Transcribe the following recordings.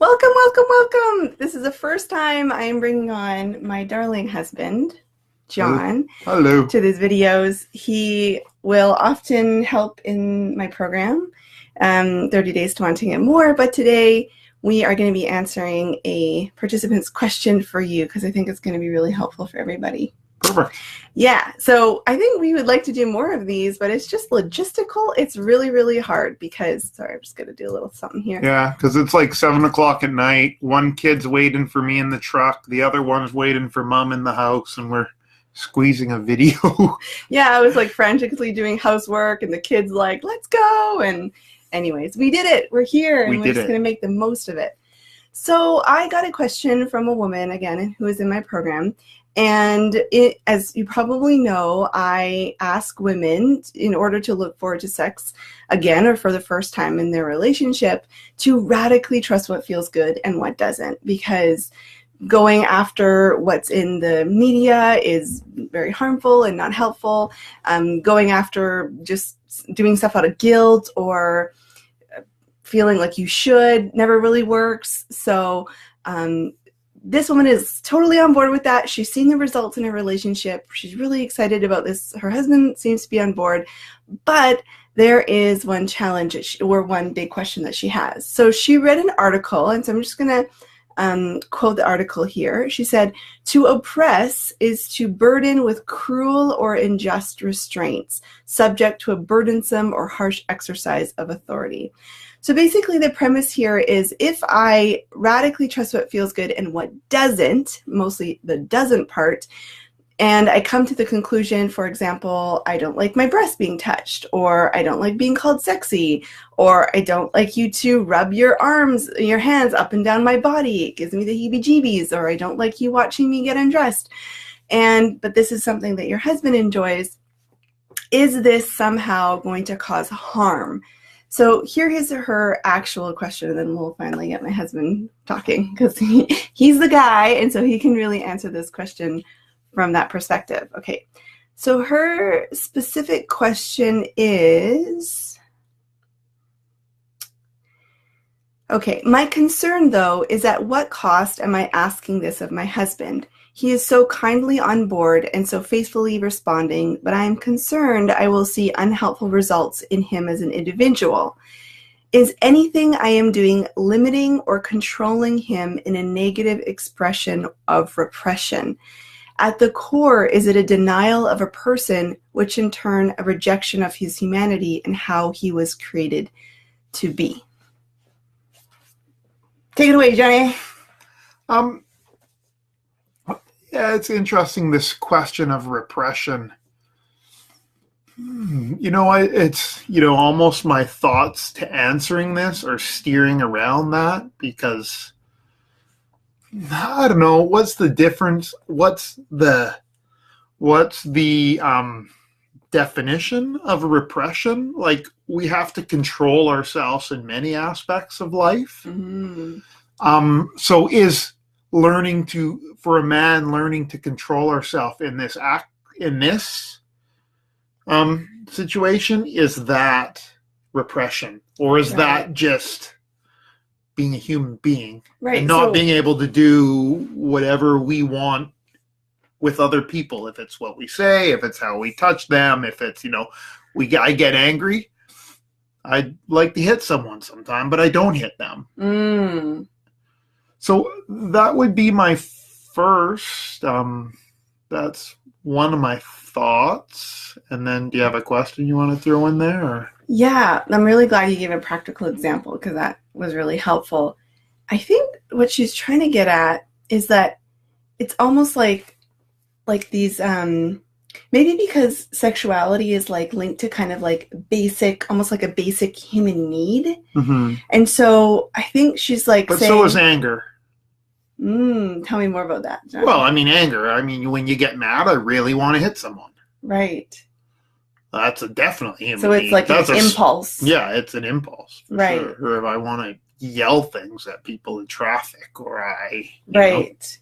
Welcome, welcome, welcome. This is the first time I am bringing on my darling husband, John, Hello. to these videos. He will often help in my program, 30 Days to Wanting It More, but today we are going to be answering a participant's question for you because I think it's going to be really helpful for everybody. Perfect. Yeah, so I think we would like to do more of these, but it's just logistical. It's really, really hard because, sorry, I'm just going to do a little something here. Yeah, because it's like 7 o'clock at night. One kid's waiting for me in the truck. The other one's waiting for mom in the house, and we're squeezing a video. Yeah, I was like frantically doing housework, and the kids like, let's go. And anyways, we did it. We're here, and we're just going to make the most of it. So I got a question from a woman, again, who is in my program. And as you probably know, I ask women, in order to look forward to sex again or for the first time in their relationship, to radically trust what feels good and what doesn't. Because going after what's in the media is very harmful and not helpful. Going after just doing stuff out of guilt or feeling like you should never really works. So this woman is totally on board with that. She's seen the results in her relationship. She's really excited about this. Her husband seems to be on board, but there is one challenge or one big question that she has. So she read an article, and so I'm just going to quote the article here. She said, "To oppress is to burden with cruel or unjust restraints, subject to a burdensome or harsh exercise of authority." So basically the premise here is if I radically trust what feels good and what doesn't, mostly the doesn't part, and I come to the conclusion, for example, I don't like my breasts being touched, or I don't like being called sexy, or I don't like you to rub your arms, your hands up and down my body, it gives me the heebie-jeebies, or I don't like you watching me get undressed, but this is something that your husband enjoys, is this somehow going to cause harm? So here is her actual question, and then we'll finally get my husband talking because he's the guy, and so he can really answer this question from that perspective. Okay, so her specific question is, okay, my concern though is at what cost am I asking this of my husband? He is so kindly on board and so faithfully responding, but I am concerned I will see unhelpful results in him as an individual. Is anything I am doing limiting or controlling him in a negative expression of repression? At the core, is it a denial of a person, which in turn a rejection of his humanity and how he was created to be? Take it away, Johnny. Yeah, it's interesting, this question of repression. It's, almost my thoughts to answering this are steering around that because, I don't know, what's the difference? What's the definition of repression? Like, we have to control ourselves in many aspects of life. Mm-hmm. So is for a man learning to control ourselves in this situation, is that repression, or is that just being a human being and not being able to do whatever we want with other people? If it's what we say, if it's how we touch them, if it's, I get angry, I'd like to hit someone sometime, but I don't hit them. So that would be my first, that's one of my thoughts. And then do you have a question you want to throw in there? Or? Yeah, I'm really glad you gave a practical example because that was really helpful. I think what she's trying to get at is that it's almost like these, maybe because sexuality is like linked to kind of like basic, almost like a basic human need. Mm-hmm. And so I think she's like but saying, so is anger. Tell me more about that, John. Well, anger. When you get mad, I really want to hit someone. Right. That's definitely. So it's like an impulse. Yeah, it's an impulse. Right. Sure. Or if I want to yell things at people in traffic, or Right.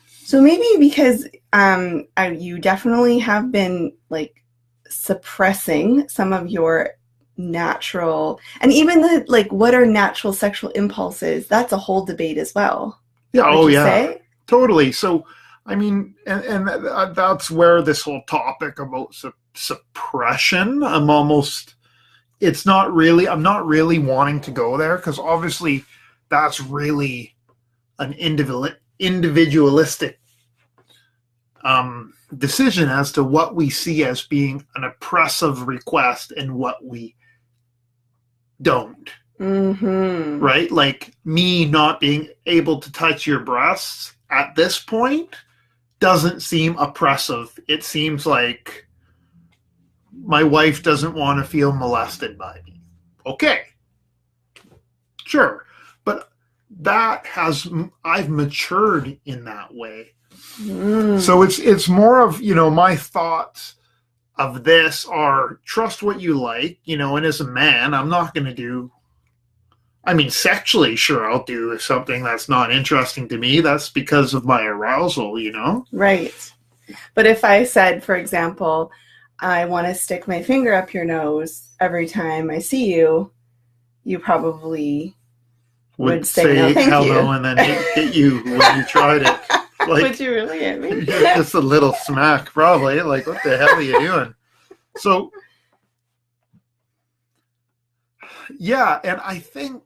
So maybe because you definitely have been like suppressing some of your natural, and even the like, what are natural sexual impulses? That's a whole debate as well. Yeah. Oh, yeah. Say? Totally. So, I mean, and that's where this whole topic about suppression, I'm not really wanting to go there, because obviously that's really an individualistic decision as to what we see as being an oppressive request and what we don't. Mm-hmm. Right? Like, me not being able to touch your breasts at this point doesn't seem oppressive. It seems like my wife doesn't want to feel molested by me. Okay. Sure. But I've matured in that way. So it's more of, my thoughts of this are trust what you like, and as a man, I'm not going to do, sexually, sure, I'll do something that's not interesting to me. That's because of my arousal, Right. But if I said, for example, I want to stick my finger up your nose every time I see you, you probably would say no, thank hello you. And then hit you when you tried it. Like, would you really hit me? Just a little smack, probably. Like, what the hell are you doing? So, yeah, and I think,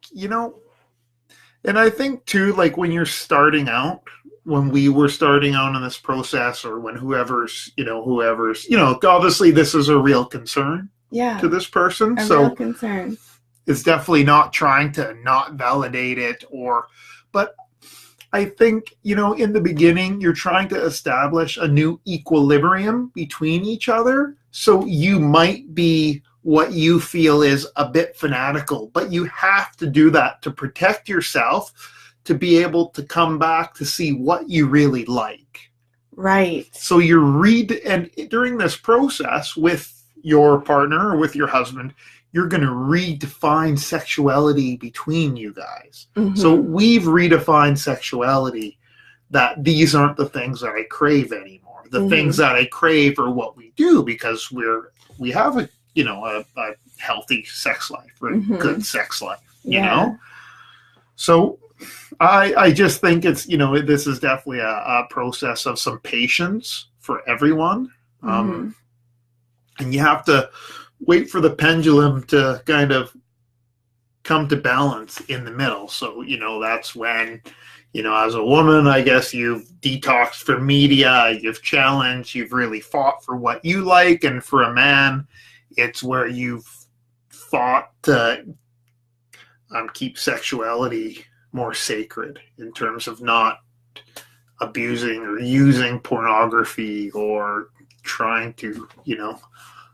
too, like, when you're starting out, when we were starting out in this process, or when whoever's, obviously this is a real concern to this person. A real concern. It's definitely not trying to not validate it, but I think, in the beginning, you're trying to establish a new equilibrium between each other. So you might be what you feel is a bit fanatical, but you have to do that to protect yourself, to be able to come back to see what you really like. Right. So and during this process with your partner or with your husband, you're going to redefine sexuality between you guys. Mm-hmm. So we've redefined sexuality, that these aren't the things that I crave anymore. The things that I crave are what we do, because we have a healthy sex life, or good sex life, you know? So I just think it's, this is definitely a process of some patience for everyone. And you have to wait for the pendulum to kind of come to balance in the middle. So, that's when, as a woman, I guess you've detoxed from media, you've challenged, you've really fought for what you like. And for a man, it's where you've fought to keep sexuality more sacred, in terms of not abusing or using pornography, or trying to,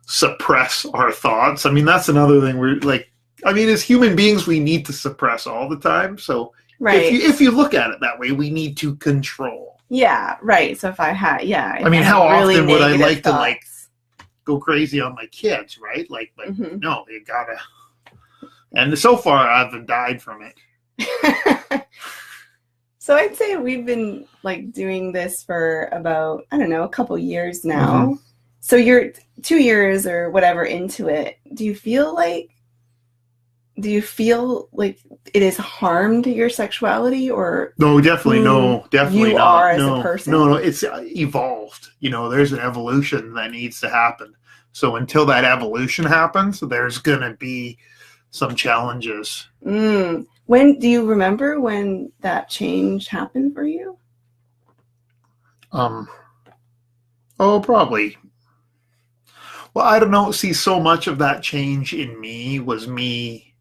suppress our thoughts. That's another thing. We're like, as human beings, we need to suppress all the time. So right. if you look at it that way, we need to control. Yeah, right. So if I had, how really often would I like thoughts to go crazy on my kids, right? But no, you gotta. And so far, I haven't died from it. So I'd say we've been doing this for about, a couple years now. So you're 2 years or whatever into it. Do you feel like it has harmed your sexuality, or no? Definitely no. Definitely you not. are as a person. No. It's evolved. There's an evolution that needs to happen. So until that evolution happens, there's gonna be some challenges. When do you remember when that change happened for you? Probably. Well, I don't know. See, so much of that change in me was me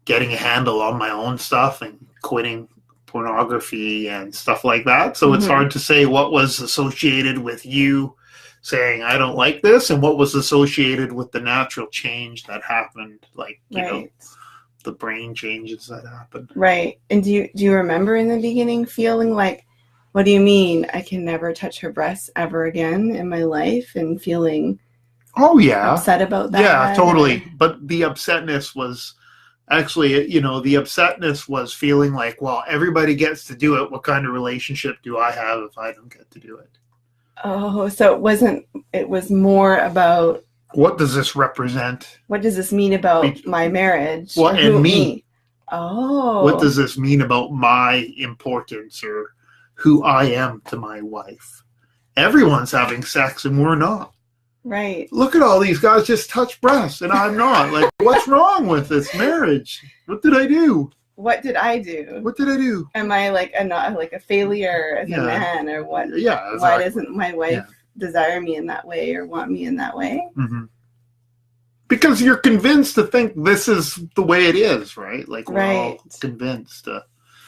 getting a handle on my own stuff and quitting pornography and stuff like that. So it's hard to say what was associated with you saying, I don't like this, and what was associated with the natural change that happened, the brain changes that happened. Right. And do you remember in the beginning feeling like, what do you mean I can never touch her breasts ever again in my life, and feeling upset about that? Yeah, totally. But the upsetness was actually, the upsetness was feeling like, well, everybody gets to do it. What kind of relationship do I have if I don't get to do it? Oh, so it was more about What does this represent? What does this mean about my marriage? Well, and me. Oh. What does this mean about my importance or who I am to my wife? Everyone's having sex and we're not. Right. Look at all these guys just touch breasts and I'm not. Like, what's wrong with this marriage? What did I do? What did I do? What did I do? Am I like a failure as a man, or what? Yeah. Exactly. Why doesn't my wife desire me in that way or want me in that way? Mm-hmm. Because you're convinced to think this is the way it is, right? Like we're all convinced.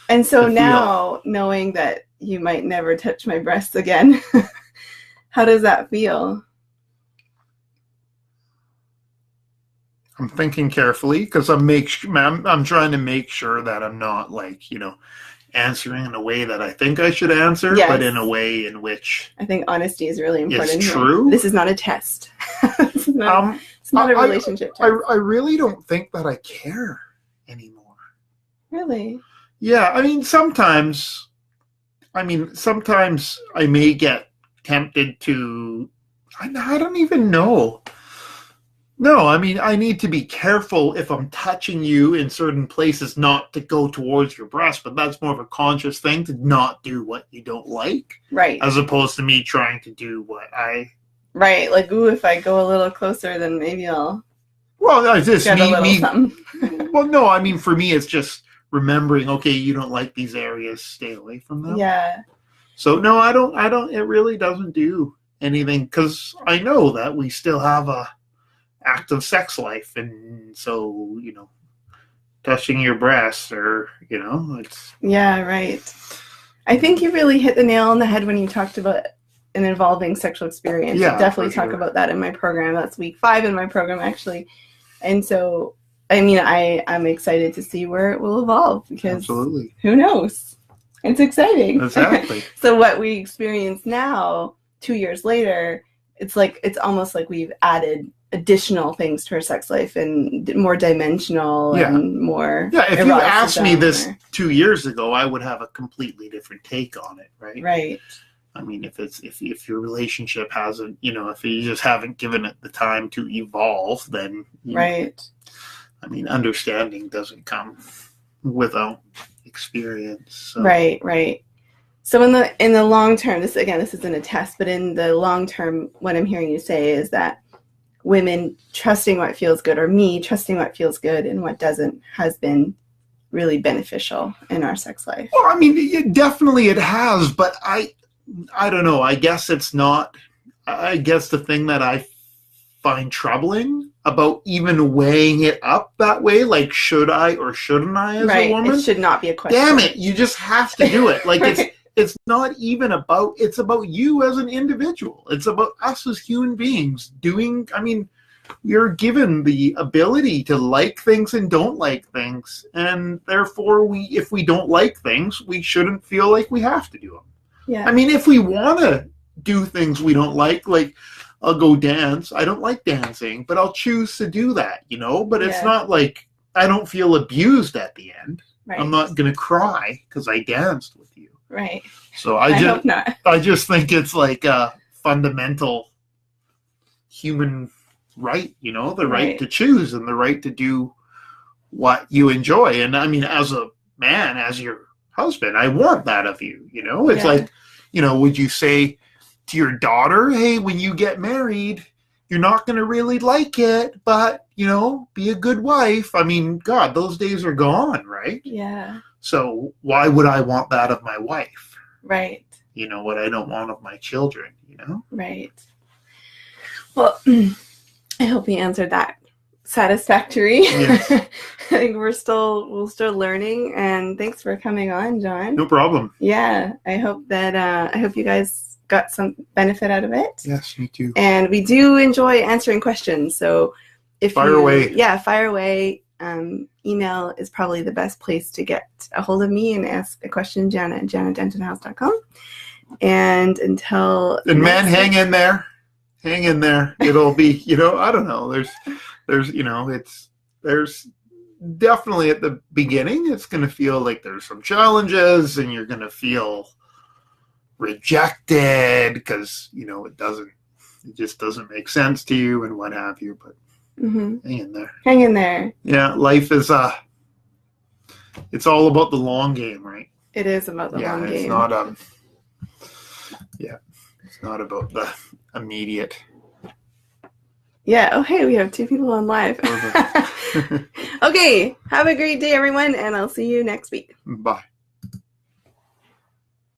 And so now, knowing that you might never touch my breasts again, how does that feel? I'm thinking carefully because I'm trying to make sure that I'm not answering in a way that I think I should answer, but in a way in which I think honesty is really important. It's true. This is not a test. It's not a relationship test. I really don't think that I care anymore. Really? Yeah, I mean sometimes I may get tempted to. I don't even know. No, I mean, I need to be careful if I'm touching you in certain places not to go towards your breast, but that's more of a conscious thing to not do what you don't like. Right. As opposed to me trying to do what I... Right, like, ooh, if I go a little closer, then maybe I'll... Well, it's just get a little something. Well, no, I mean, for me, it's just remembering, okay, you don't like these areas, stay away from them. Yeah. So, no, I don't, it really doesn't do anything, because I know that we still have a active sex life, and so touching your breasts or it's right. I think you really hit the nail on the head when you talked about an involving sexual experience. I definitely talk about that in my program. That's week 5 in my program actually, and so I mean I'm excited to see where it will evolve, because absolutely, who knows, it's exciting. Exactly. So what we experience now 2 years later, it's almost like we've added additional things to her sex life and more dimensional and more. Yeah, if you asked me this 2 years ago, I would have a completely different take on it, right? Right. I mean, if your relationship hasn't, if you just haven't given it the time to evolve, then right. I mean, understanding doesn't come without experience. So. Right. So in the long term, this isn't a test, but in the long term, what I'm hearing you say is that women trusting what feels good, or me trusting what feels good and what doesn't, has been really beneficial in our sex life. Well, I mean, definitely it has, but I don't know. I guess it's not. I guess the thing that I find troubling about even weighing it up that way, like should I or shouldn't I as a woman? It should not be a question. Damn it, you just have to do it. Like it's not even about, it's about you as an individual. It's about us as human beings doing, I mean, you're given the ability to like things and don't like things. And therefore, if we don't like things, we shouldn't feel like we have to do them. Yeah. I mean, if we want to do things we don't like I'll go dance. I don't like dancing, but I'll choose to do that, But it's not like I don't feel abused at the end. Right. I'm not going to cry because I danced with you. Right. So I hope not. I just think it's like a fundamental human right, the right to choose and the right to do what you enjoy. And I mean, as a man, as your husband, I want that of you, It's like, would you say to your daughter, hey, when you get married, you're not going to really like it, but, be a good wife. I mean, God, those days are gone, right? Yeah. So why would I want that of my wife? Right. What I don't want of my children, Right. Well, I hope you answered that satisfactory. Yes. I think we're still learning, and thanks for coming on, John. No problem. Yeah. I hope you guys got some benefit out of it. Yes, me too. And we do enjoy answering questions. So fire away. Yeah, fire away. Email is probably the best place to get a hold of me and ask a question, Janna at jannadentonhowes.com. And until man, hang in there. It'll be, I don't know. There's definitely at the beginning, it's going to feel like there's some challenges and you're going to feel rejected because, it doesn't it just doesn't make sense to you and what have you. But hang in there. Hang in there. Yeah, life is it's all about the long game, right? It is about the long game. It's not it's not about the immediate. Yeah. Oh, hey, we have 2 people on live. Okay. Have a great day, everyone, and I'll see you next week. Bye.